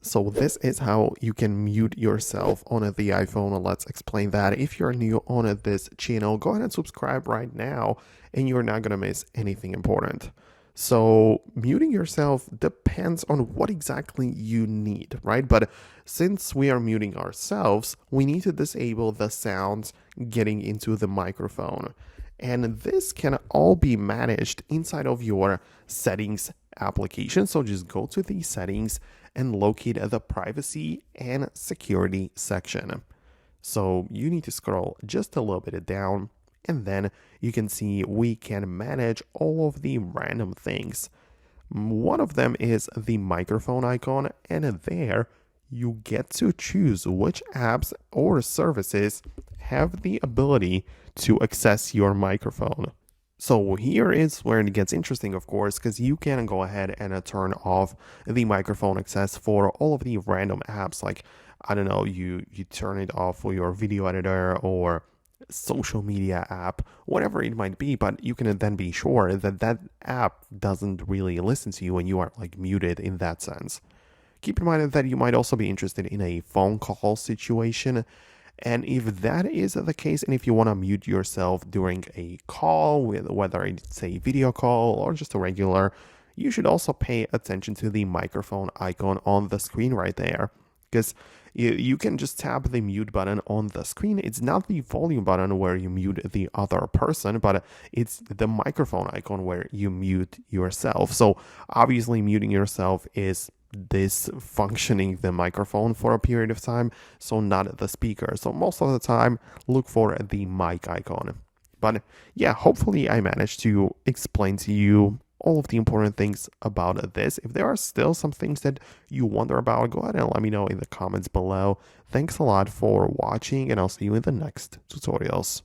So this is how you can mute yourself on the iPhone. Let's explain that. If you're new on this channel, go ahead and subscribe right now and you're not going to miss anything important. So muting yourself depends on what exactly you need, right? But since we are muting ourselves, we need to disable the sounds getting into the microphone. And this can all be managed inside of your settings application. So just go to the settings and locate the privacy and security section. So you need to scroll just a little bit down, and then you can see we can manage all of the random things. One of them is the microphone icon, and there you get to choose which apps or services have the ability to access your microphone. So here is where it gets interesting, of course, because you can go ahead and turn off the microphone access for all of the random apps. Like, I don't know, you turn it off for your video editor or social media app, whatever it might be, but you can then be sure that that app doesn't really listen to you when you are like muted in that sense. Keep in mind that you might also be interested in a phone call situation. And if that is the case, and if you want to mute yourself during a call, whether it's a video call or just a regular, you should also pay attention to the microphone icon on the screen right there. Because you can just tap the mute button on the screen. It's not the volume button where you mute the other person, but it's the microphone icon where you mute yourself. So obviously muting yourself is this functioning the microphone for a period of time, so not the speaker. So most of the time, look for the mic icon. But yeah, hopefully I managed to explain to you all of the important things about this. If there are still some things that you wonder about, go ahead and let me know in the comments below. Thanks a lot for watching, and I'll see you in the next tutorials.